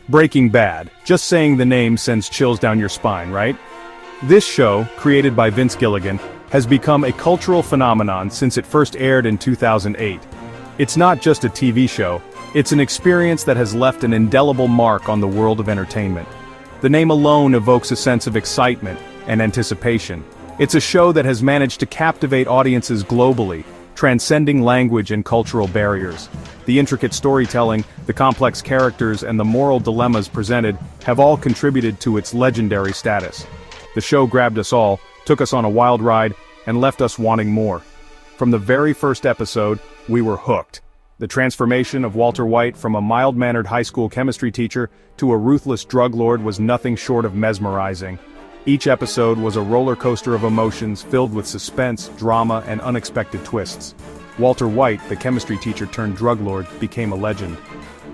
Breaking Bad. Just saying the name sends chills down your spine, right? This show, created by Vince Gilligan, has become a cultural phenomenon since it first aired in 2008. It's not just a TV show, it's an experience that has left an indelible mark on the world of entertainment. The name alone evokes a sense of excitement and anticipation. It's a show that has managed to captivate audiences globally, transcending language and cultural barriers. The intricate storytelling, the complex characters, and the moral dilemmas presented have all contributed to its legendary status. The show grabbed us all, took us on a wild ride, and left us wanting more. From the very first episode, we were hooked. The transformation of Walter White from a mild-mannered high school chemistry teacher to a ruthless drug lord was nothing short of mesmerizing. Each episode was a roller coaster of emotions filled with suspense, drama, and unexpected twists. Walter White, the chemistry teacher turned drug lord, became a legend.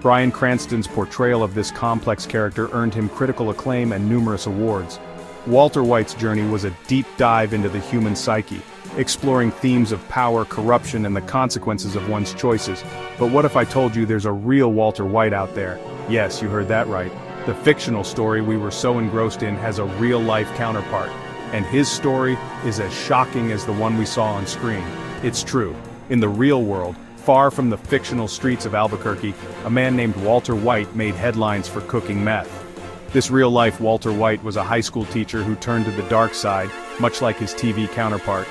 Bryan Cranston's portrayal of this complex character earned him critical acclaim and numerous awards. Walter White's journey was a deep dive into the human psyche, exploring themes of power, corruption, and the consequences of one's choices. But what if I told you there's a real Walter White out there? Yes, you heard that right. The fictional story we were so engrossed in has a real-life counterpart, and his story is as shocking as the one we saw on screen. It's true. In the real world, far from the fictional streets of Albuquerque, a man named Walter White made headlines for cooking meth. This real-life Walter White was a high school teacher who turned to the dark side, much like his TV counterpart.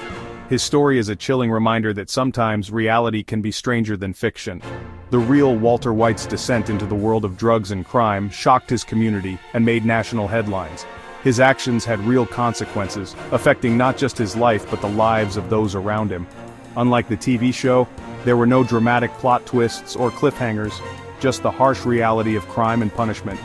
His story is a chilling reminder that sometimes reality can be stranger than fiction. The real Walter White's descent into the world of drugs and crime shocked his community and made national headlines. His actions had real consequences, affecting not just his life but the lives of those around him. Unlike the TV show, there were no dramatic plot twists or cliffhangers, just the harsh reality of crime and punishment.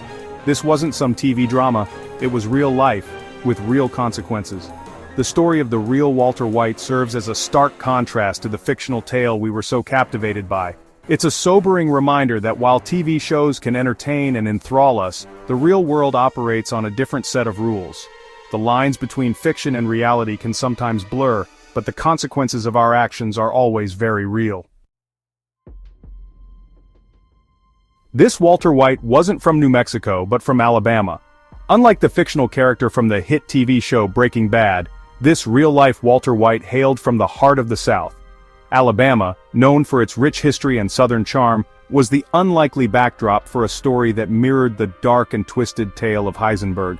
This wasn't some TV drama, it was real life, with real consequences. The story of the real Walter White serves as a stark contrast to the fictional tale we were so captivated by. It's a sobering reminder that while TV shows can entertain and enthrall us, the real world operates on a different set of rules. The lines between fiction and reality can sometimes blur, but the consequences of our actions are always very real. This Walter White wasn't from New Mexico, but from Alabama. Unlike the fictional character from the hit TV show Breaking Bad, this real-life Walter White hailed from the heart of the South. Alabama, known for its rich history and Southern charm, was the unlikely backdrop for a story that mirrored the dark and twisted tale of Heisenberg.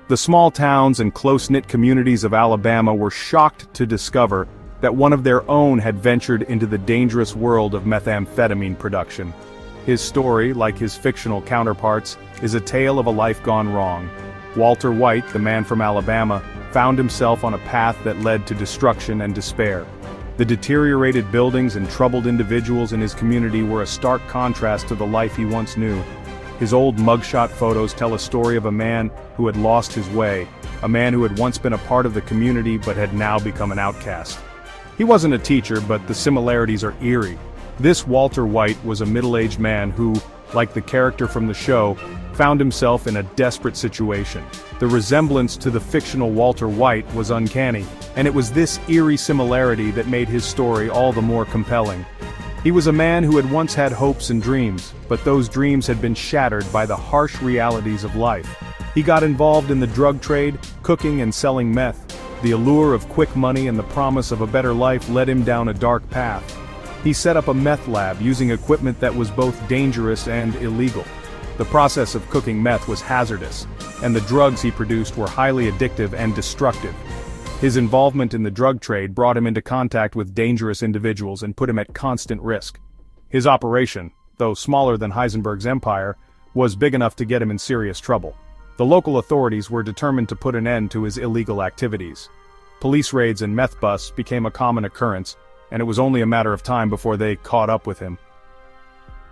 The small towns and close-knit communities of Alabama were shocked to discover that one of their own had ventured into the dangerous world of methamphetamine production. His story, like his fictional counterparts, is a tale of a life gone wrong. Walter White, the man from Alabama, found himself on a path that led to destruction and despair. The deteriorated buildings and troubled individuals in his community were a stark contrast to the life he once knew. His old mugshot photos tell a story of a man who had lost his way, a man who had once been a part of the community but had now become an outcast. He wasn't a teacher, but the similarities are eerie. This Walter White was a middle-aged man who, like the character from the show, found himself in a desperate situation. The resemblance to the fictional Walter White was uncanny, and it was this eerie similarity that made his story all the more compelling. He was a man who had once had hopes and dreams, but those dreams had been shattered by the harsh realities of life. He got involved in the drug trade, cooking and selling meth. The allure of quick money and the promise of a better life led him down a dark path. He set up a meth lab using equipment that was both dangerous and illegal. The process of cooking meth was hazardous, and the drugs he produced were highly addictive and destructive. His involvement in the drug trade brought him into contact with dangerous individuals and put him at constant risk. His operation, though smaller than Heisenberg's empire, was big enough to get him in serious trouble. The local authorities were determined to put an end to his illegal activities. Police raids and meth busts became a common occurrence, and it was only a matter of time before they caught up with him.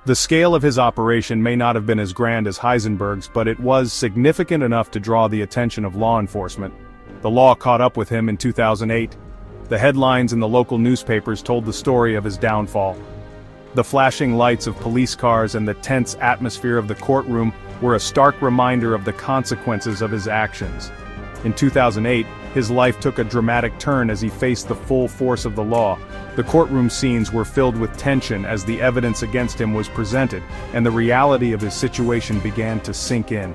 The scale of his operation may not have been as grand as Heisenberg's, but it was significant enough to draw the attention of law enforcement. The law caught up with him in 2008. The headlines in the local newspapers told the story of his downfall. The flashing lights of police cars and the tense atmosphere of the courtroom were a stark reminder of the consequences of his actions. In 2008, his life took a dramatic turn as he faced the full force of the law. The courtroom scenes were filled with tension as the evidence against him was presented, and the reality of his situation began to sink in.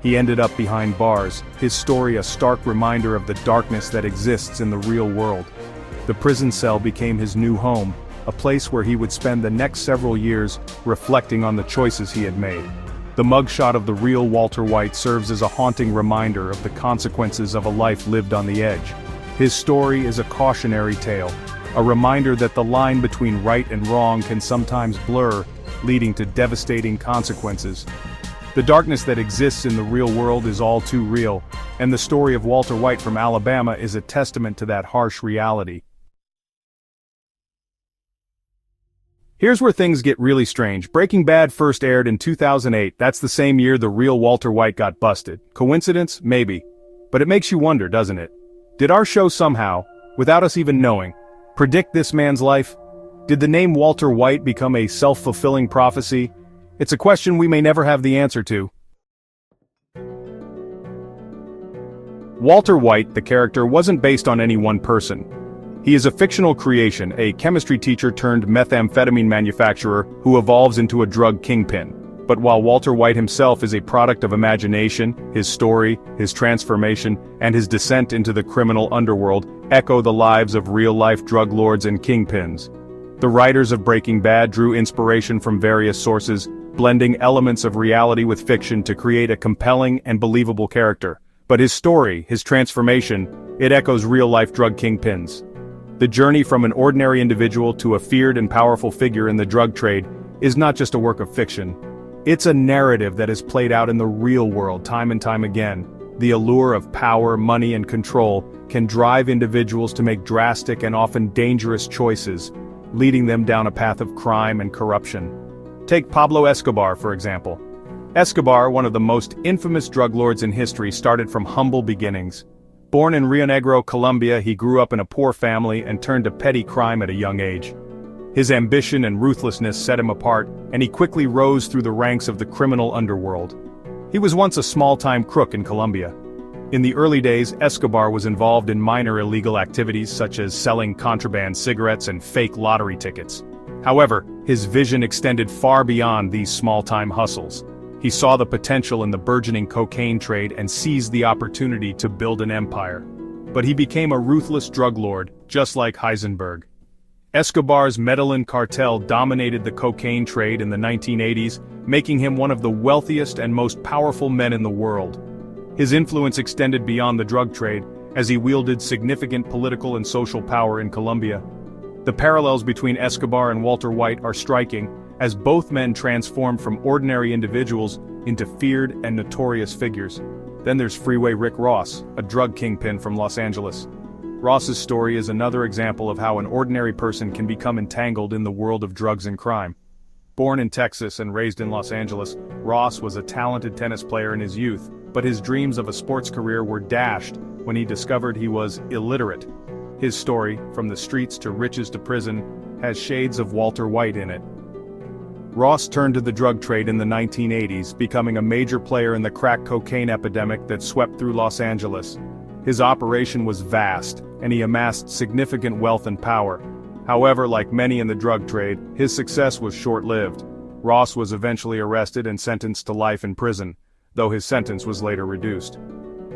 He ended up behind bars, his story a stark reminder of the darkness that exists in the real world. The prison cell became his new home, a place where he would spend the next several years reflecting on the choices he had made. The mugshot of the real Walter White serves as a haunting reminder of the consequences of a life lived on the edge. His story is a cautionary tale, a reminder that the line between right and wrong can sometimes blur, leading to devastating consequences. The darkness that exists in the real world is all too real, and the story of Walter White from Alabama is a testament to that harsh reality. Here's where things get really strange. Breaking Bad first aired in 2008, that's the same year the real Walter White got busted. Coincidence? Maybe. But it makes you wonder, doesn't it? Did our show somehow, without us even knowing, predict this man's life? Did the name Walter White become a self-fulfilling prophecy? It's a question we may never have the answer to. Walter White, the character, wasn't based on any one person. He is a fictional creation, a chemistry teacher turned methamphetamine manufacturer who evolves into a drug kingpin. But while Walter White himself is a product of imagination, his story, his transformation, and his descent into the criminal underworld echo the lives of real-life drug lords and kingpins. The writers of Breaking Bad drew inspiration from various sources, blending elements of reality with fiction to create a compelling and believable character. But his story, his transformation, it echoes real-life drug kingpins. The journey from an ordinary individual to a feared and powerful figure in the drug trade is not just a work of fiction. It's a narrative that is played out in the real world time and time again. The allure of power, money, and control can drive individuals to make drastic and often dangerous choices, leading them down a path of crime and corruption. Take Pablo Escobar, for example. Escobar, one of the most infamous drug lords in history, started from humble beginnings. Born in Rio Negro, Colombia, he grew up in a poor family and turned to petty crime at a young age. His ambition and ruthlessness set him apart, and he quickly rose through the ranks of the criminal underworld. He was once a small-time crook in Colombia. In the early days, Escobar was involved in minor illegal activities such as selling contraband cigarettes and fake lottery tickets. However, his vision extended far beyond these small-time hustles. He saw the potential in the burgeoning cocaine trade and seized the opportunity to build an empire. But he became a ruthless drug lord, just like Heisenberg. Escobar's Medellin cartel dominated the cocaine trade in the 1980s, making him one of the wealthiest and most powerful men in the world. His influence extended beyond the drug trade, as he wielded significant political and social power in Colombia. The parallels between Escobar and Walter White are striking, as both men transformed from ordinary individuals into feared and notorious figures. Then there's Freeway Rick Ross, a drug kingpin from Los Angeles. Ross's story is another example of how an ordinary person can become entangled in the world of drugs and crime. Born in Texas and raised in Los Angeles, Ross was a talented tennis player in his youth, but his dreams of a sports career were dashed when he discovered he was illiterate. His story, from the streets to riches to prison, has shades of Walter White in it. Ross turned to the drug trade in the 1980s, becoming a major player in the crack cocaine epidemic that swept through Los Angeles. His operation was vast, and he amassed significant wealth and power. However, like many in the drug trade, his success was short-lived. Ross was eventually arrested and sentenced to life in prison, though his sentence was later reduced.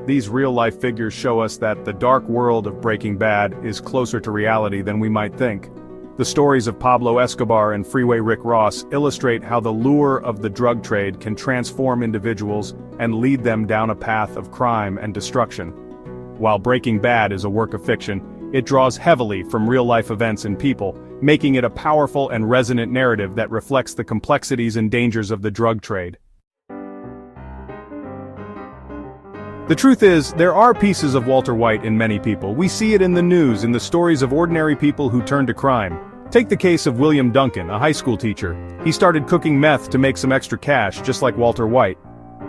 These real-life figures show us that the dark world of Breaking Bad is closer to reality than we might think. The stories of Pablo Escobar and Freeway Rick Ross illustrate how the lure of the drug trade can transform individuals and lead them down a path of crime and destruction. While Breaking Bad is a work of fiction, it draws heavily from real-life events and people, making it a powerful and resonant narrative that reflects the complexities and dangers of the drug trade. The truth is, there are pieces of Walter White in many people. We see it in the news, in the stories of ordinary people who turn to crime. Take the case of William Duncan, a high school teacher. He started cooking meth to make some extra cash, just like Walter White.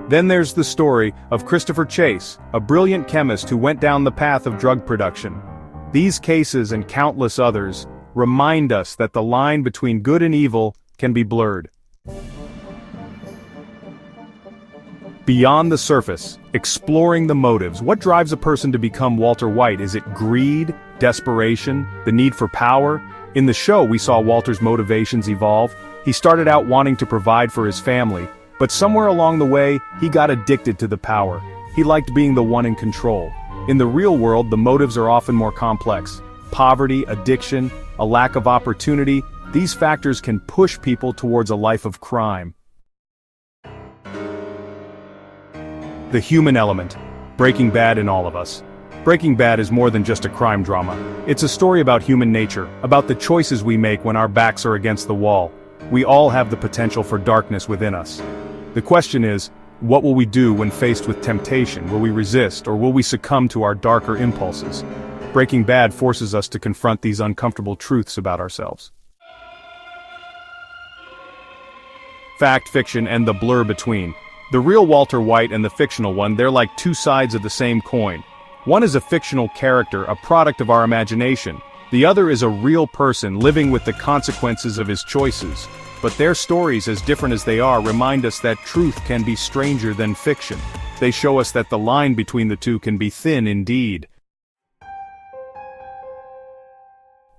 Then there's the story of Christopher Chase, a brilliant chemist who went down the path of drug production. These cases and countless others remind us that the line between good and evil can be blurred. Beyond the surface, exploring the motives. What drives a person to become Walter White? Is it greed, desperation, the need for power? In the show, we saw Walter's motivations evolve. He started out wanting to provide for his family, but somewhere along the way, he got addicted to the power. He liked being the one in control. In the real world, the motives are often more complex. Poverty, addiction, a lack of opportunity, these factors can push people towards a life of crime. The human element. Breaking Bad in all of us. Breaking Bad is more than just a crime drama. It's a story about human nature, about the choices we make when our backs are against the wall. We all have the potential for darkness within us. The question is, what will we do when faced with temptation? Will we resist, or will we succumb to our darker impulses? Breaking Bad forces us to confront these uncomfortable truths about ourselves. Fact, fiction, and the blur between. The real Walter White and the fictional one, they're like two sides of the same coin. One is a fictional character, a product of our imagination. The other is a real person living with the consequences of his choices. But their stories, as different as they are, remind us that truth can be stranger than fiction. They show us that the line between the two can be thin indeed.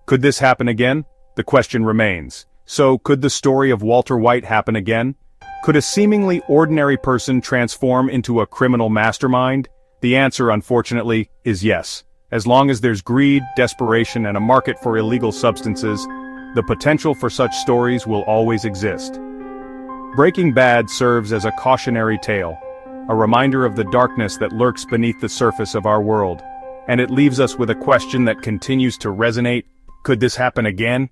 Could this happen again? The question remains. So, could the story of Walter White happen again? Could a seemingly ordinary person transform into a criminal mastermind? The answer, unfortunately, is yes. As long as there's greed, desperation, and a market for illegal substances, the potential for such stories will always exist. Breaking Bad serves as a cautionary tale, a reminder of the darkness that lurks beneath the surface of our world. And it leaves us with a question that continues to resonate. Could this happen again?